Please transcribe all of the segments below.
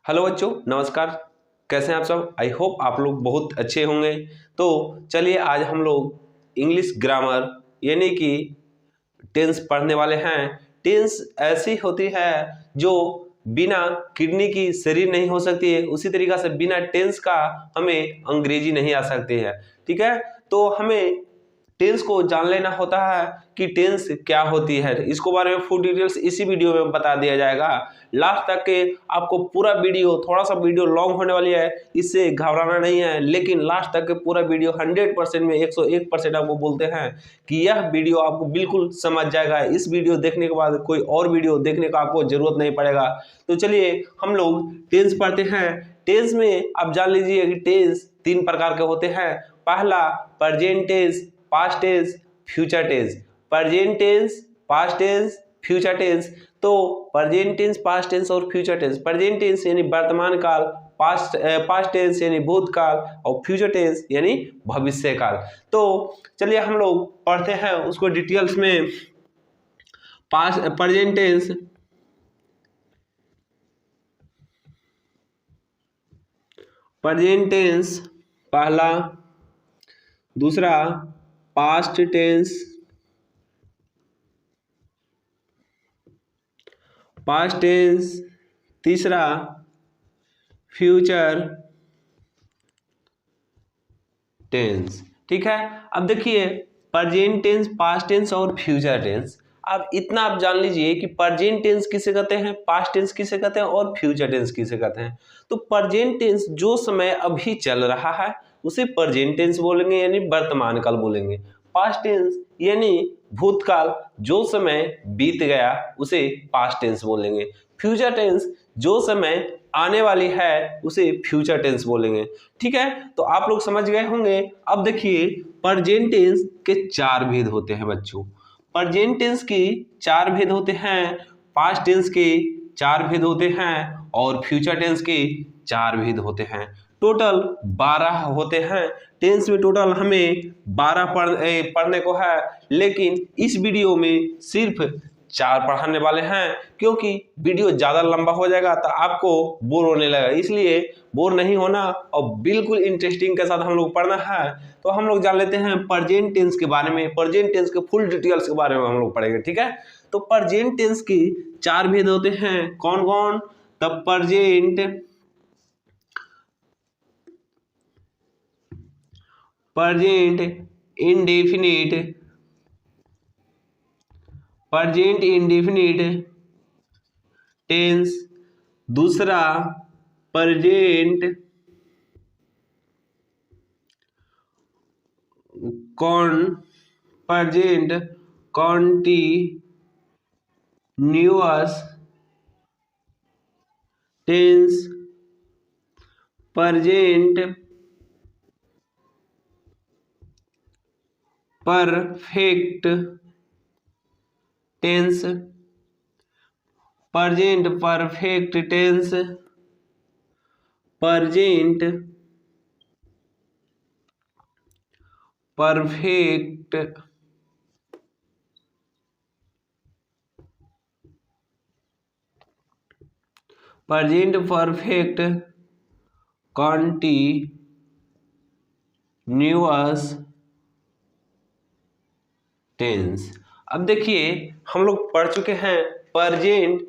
Hello बच्चों, नमस्कार। कैसे हैं आप सब? आई होप आप लोग बहुत अच्छे होंगे। तो चलिए आज हम लोग इंग्लिश ग्रामर यानी कि टेंस पढ़ने वाले हैं। टेंस ऐसी होती है जो बिना किडनी की शरीर नहीं हो सकती है, उसी तरीक़ा से बिना टेंस का हमें अंग्रेजी नहीं आ सकती है। ठीक है, तो हमें टेंस को जान लेना होता है कि टेंस क्या होती है। इसको बारे में फुल डिटेल्स इसी वीडियो में बता दिया जाएगा। लास्ट तक के आपको पूरा वीडियो, थोड़ा सा वीडियो लॉन्ग होने वाली है, इससे घबराना नहीं है, लेकिन लास्ट तक के पूरा वीडियो 100% में 101% आपको बोलते हैं कि यह वीडियो आपको बिल्कुल समझ जाएगा। इस वीडियो देखने के बाद कोई और वीडियो देखने का आपको जरूरत नहीं पड़ेगा। तो चलिए हम लोग टेंस पढ़ते हैं। टेंस में आप जान लीजिए कि टेंस 3 प्रकार के होते हैं। पहला present tense, past tense, future tense. Present tense, past tense, future tense. तो प्रेजेंट टेंस, पास्ट टेंस और फ्यूचर टेंस। प्रेजेंट टेंस यानी वर्तमान काल, पास्ट टेंस यानी भूतकाल और फ्यूचर टेंस यानी भविष्य काल। तो चलिए हम लोग पढ़ते हैं उसको डिटेल्स में। प्रेजेंट टेंस, प्रेजेंट टेंस पहला। दूसरा पास्ट टेंस, पास्ट टेंस। तीसरा फ्यूचर टेंस। ठीक है, अब देखिए प्रेजेंट टेंस, पास्ट टेंस और फ्यूचर टेंस। अब इतना आप जान लीजिए कि प्रेजेंट टेंस किसे कहते हैं, पास्ट टेंस किसे कहते हैं और फ्यूचर टेंस किसे कहते हैं। तो प्रेजेंट टेंस जो समय अभी चल रहा है उसे प्रेजेंट टेंस बोलेंगे यानी वर्तमान काल बोलेंगे। पास्ट टेंस यानी भूतकाल, जो समय बीत गया उसे पास्ट टेंस बोलेंगे। फ्यूचर टेंस जो समय आने वाली है उसे फ्यूचर टेंस बोलेंगे। ठीक है, तो आप लोग समझ गए होंगे। अब देखिए प्रेजेंट टेंस के 4 भेद होते हैं बच्चों। प्रेजेंट टेंस के 4 भेद होते हैं, पास्ट टेंस के 4 भेद होते हैं और फ्यूचर टेंस के 4 भेद होते हैं। टोटल 12 होते हैं। टेंस में टोटल हमें 12 पढ़ने को है, लेकिन इस वीडियो में सिर्फ 4 पढ़ाने वाले हैं, क्योंकि वीडियो ज़्यादा लंबा हो जाएगा तो आपको बोर होने लगेगा। इसलिए बोर नहीं होना और बिल्कुल इंटरेस्टिंग के साथ हम लोग पढ़ना है। तो हम लोग जान लेते हैं प्रेजेंट टेंस के बारे में। प्रेजेंट टेंस के फुल डिटेल्स के बारे में हम लोग पढ़ेंगे। ठीक है, तो प्रेजेंट टेंस के 4 भेद होते हैं। कौन कौन? The present, present indefinite, present indefinite tense. दूसरा present present continuous tense. Present perfect tense, present perfect tense, present perfect continuous tense. अब देखिए हम लोग पढ़ चुके हैं प्रेजेंट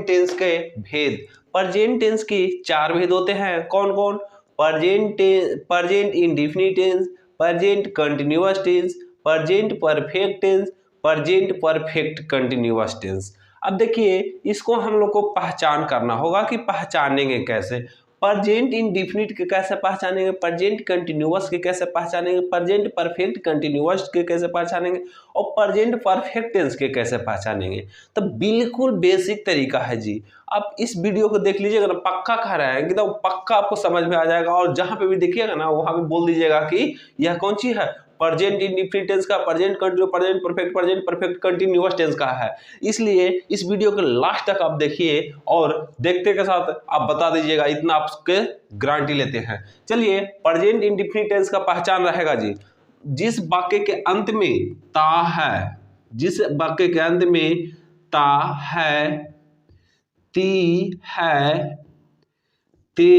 टेंस के भेद। प्रेजेंट टेंस के 4 भेद होते हैं। कौन कौन? Present indefinite tense, present continuous tense, present perfect tense, present perfect continuous tense. अब देखिए इसको हम लोग को पहचान करना होगा कि पहचानेंगे कैसे। प्रेजेंट इंडेफिनिट के कैसे पहचानेंगे, प्रेजेंट कंटिन्यूअस के कैसे पहचानेंगे, प्रेजेंट परफेक्ट कंटिन्यूअस के कैसे पहचानेंगे और प्रेजेंट परफेक्ट टेंस के कैसे पहचानेंगे। तो बिल्कुल बेसिक तरीका है जी। आप इस वीडियो को देख लीजिएगा ना, पक्का कह रहे हैं एकदम पक्का आपको समझ में आ जाएगा। और जहां पे भी देखिएगा ना वहां पे बोल दीजिएगा कि यह कौन सी है, प्रेजेंट इंडेफिनिट टेंस का, present continuous, present perfect continuous tense का है। इसलिए इस वीडियो के लास्ट तक आप देखिए और देखते के साथ आप बता दीजिएगा, इतना आपके गारंटी लेते हैं। चलिए प्रेजेंट इंडेफिनिट टेंस का पहचान रहेगा जी, जिस वाक्य के अंत में ता है, जिस वाक्य के अंत में ता है, ती है, ते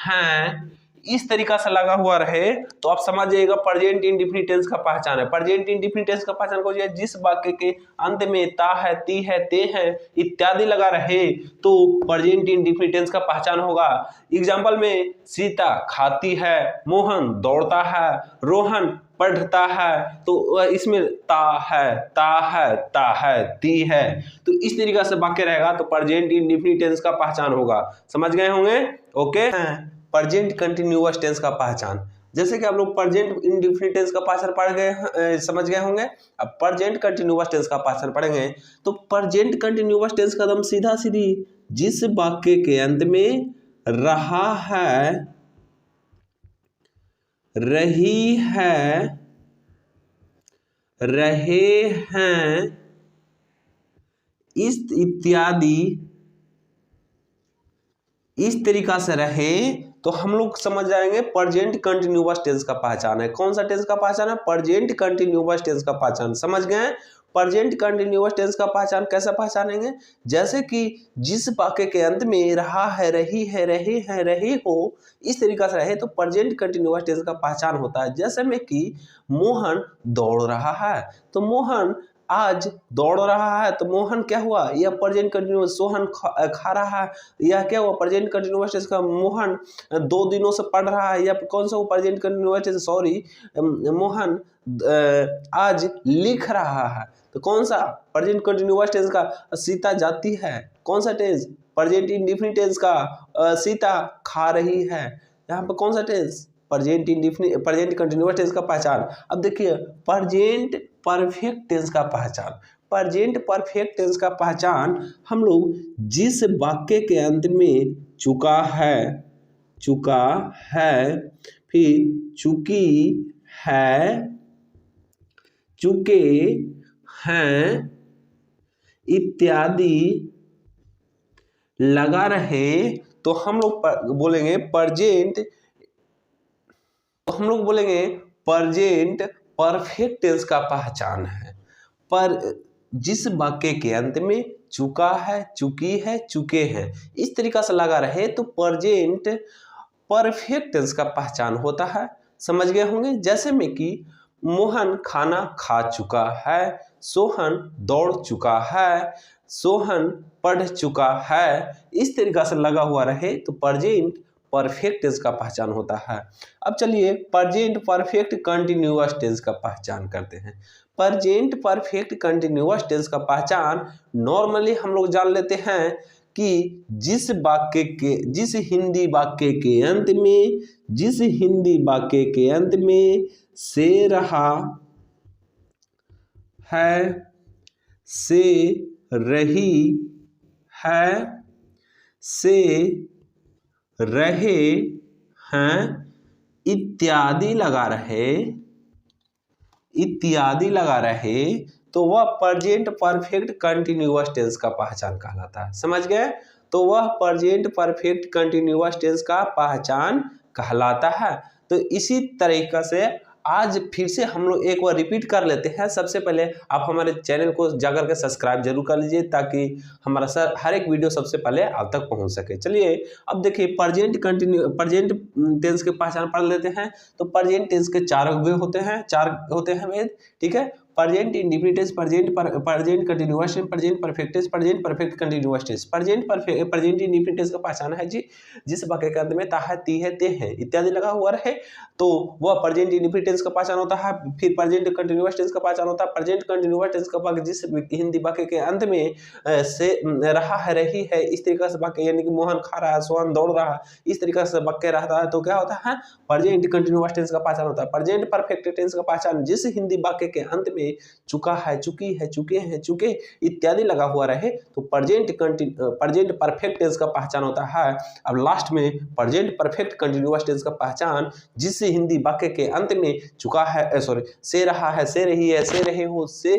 हैं, इस तरीका से लगा हुआ रहे तो आप समझ जाइएगा प्रेजेंट इंडेफिनिट टेंस का पहचान है। प्रेजेंट इंडेफिनिट टेंस का पहचान को जिस वाक्य के अंत में ता है, ती है, ते है इत्यादि लगा रहे तो प्रेजेंट इंडेफिनिट टेंस का पहचान होगा। एग्जाम्पल में सीता खाती है, मोहन दौड़ता है, रोहन पढ़ता है, तो इसमें ता है, ता है, ता है, ती है, तो इस तरीका से वाक्य रहेगा तो प्रेजेंट इंडेफिनिट टेंस का पहचान होगा। समझ गए होंगे? ओके। प्रेजेंट कंटिन्यूअस टेंस का पहचान, जैसे कि आप लोग प्रेजेंट इंडेफिनिट टेंस का पहचान पढ़ गए, समझ गए होंगे। अब प्रेजेंट कंटिन्यूअस टेंस का पहचान पढ़ेंगे तो प्रेजेंट कंटिन्यूअस टेंस का एकदम सीधा सीधी जिस वाक्य के अंत में रहा है, रही है, रहे हैं, इस इत्यादि इस तरीका से रहे तो हम लोग समझ जाएंगे प्रेजेंट कंटिन्यूअस टेंस का पहचान है। कौन सा टेंस का पहचान है? प्रेजेंट कंटिन्यूअस टेंस का पहचान। समझ गए? प्रेजेंट कंटिन्यूअस टेंस का पहचान कैसे पहचानेंगे? जैसे कि जिस वाक्य के अंत में रहा है, रही है, रहे हैं, रहे हो, इस तरीका से रहे तो प्रेजेंट कंटिन्यूअस टेंस का पहचान होता है। जैसे में कि मोहन दौड़ रहा है तो मोहन आज दौड़ रहा है तो मोहन क्या हुआ? यह प्रेजेंट कंटिन्यूअस। सोहन खा रहा है, यह क्या हुआ? प्रेजेंट कंटिन्यूअस टेंस का। मोहन 2 दिनों से पढ़ रहा है, यह कौन सा present continuous tense? Sorry, Mohan आज लिख रहा है तो कौन सा प्रेजेंट कंटिन्यूअस टेंस का? सीता जाती है, कौन सा टेंस? प्रेजेंट इंडेफिनिट टेंस का। सीता खा रही है, यहाँ पे कौन सा tense? Present indefinite, present continuous tense का पहचान। अब देखिए प्रेजेंट परफेक्ट टेंस का पहचान। प्रेजेंट परफेक्ट टेंस का पहचान हम लोग जिस वाक्य के अंत में चुका है, चुका है, फिर चुकी है, चुके हैं इत्यादि लगा रहे तो हम लोग बोलेंगे प्रेजेंट, तो हम लोग बोलेंगे प्रेजेंट परफेक्ट टेंस का पहचान है। पर जिस वाक्य के अंत में चुका है, चुकी है, चुके हैं इस तरीका से लगा रहे तो प्रेजेंट परफेक्ट टेंस का पहचान होता है। समझ गए होंगे? जैसे में कि मोहन खाना खा चुका है, सोहन दौड़ चुका है, सोहन पढ़ चुका है, इस तरीका से लगा हुआ रहे तो प्रेजेंट परफेक्ट टेंस का पहचान होता है। अब चलिए प्रेजेंट परफेक्ट कंटिन्यूअस टेंस का पहचान करते हैं। प्रेजेंट परफेक्ट कंटिन्यूअस टेंस का पहचान नॉर्मली हम लोग जान लेते हैं कि जिस वाक्य के, जिस हिंदी वाक्य के अंत में, जिस हिंदी वाक्य के अंत में से रहा है, से रही है, से रहे हैं इत्यादि लगा रहे, इत्यादि लगा रहे तो वह प्रेजेंट परफेक्ट कंटिन्यूअस टेंस का पहचान कहलाता है। समझ गए? तो वह प्रेजेंट परफेक्ट कंटिन्यूअस टेंस का पहचान कहलाता है। तो इसी तरीका से आज फिर से हम लोग एक बार रिपीट कर लेते हैं। सबसे पहले आप हमारे चैनल को जाकर के सब्सक्राइब जरूर कर लीजिए ताकि हमारा हर एक वीडियो सबसे पहले आप तक पहुंच सके। चलिए अब देखिए प्रेजेंट टेंस के पहचान पढ़ लेते हैं। तो प्रेजेंट टेंस के 4 वे होते हैं, 4 होते हैं वेद, ठीक है। Present indefinite tense, present continuous tense, present perfect tense, present perfect continuous tense. Present indefinite tense का पहचान है जी जिस वाक्य के अंत में ता है, ती है, ते है इत्यादि लगा हुआ रहे तो वह प्रेजेंट इंडेफिनिट टेंस का पहचान होता है। फिर प्रेजेंट कंटिन्यूअस टेंस का पहचान होता है। प्रेजेंट कंटिन्यूअस टेंस का वाक्य जिस हिंदी वाक्य के अंत में से रहा है, रही है, इस तरीके से वाक्य, यानी कि मोहन खा रहा है, सोहन दौड़ रहा है, इस तरीके से वाक्य रहता है तो क्या होता है? प्रेजेंट कंटिन्यूअस टेंस का पहचान होता है। प्रेजेंट परफेक्ट टेंस का पहचान जिस हिंदी वाक्य के अंत में चुका है, चुकी है, चुके हैं, चुके इत्यादि लगा हुआ रहे तो प्रेजेंट परफेक्ट टेंस का पहचान होता है। अब लास्ट में प्रेजेंट परफेक्ट कंटिन्यूअस टेंस का पहचान जिस हिंदी वाक्य के अंत में चुका है, सॉरी, से रहा है, से रही है, से रहे हो, से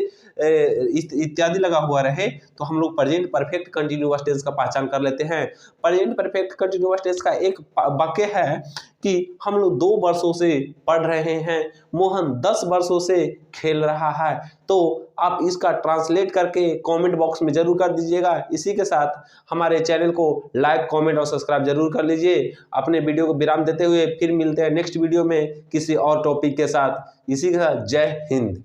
इत्यादि लगा हुआ रहे तो हम लोग प्रेजेंट परफेक्ट कंटिन्यूअस टेंस का पहचान कर लेते हैं। प्रेजेंट परफेक्ट कंटिन्यूअस टेंस का एक वाक्य है कि हम लोग 2 वर्षों से पढ़ रहे हैं, मोहन 10 वर्षों से खेल रहा है। तो आप इसका ट्रांसलेट करके कमेंट बॉक्स में जरूर कर दीजिएगा। इसी के साथ हमारे चैनल को लाइक, कमेंट और सब्सक्राइब जरूर कर लीजिए। अपने वीडियो को विराम देते हुए फिर मिलते हैं नेक्स्ट वीडियो में किसी और टॉपिक के साथ। इसी के साथ जय हिंद।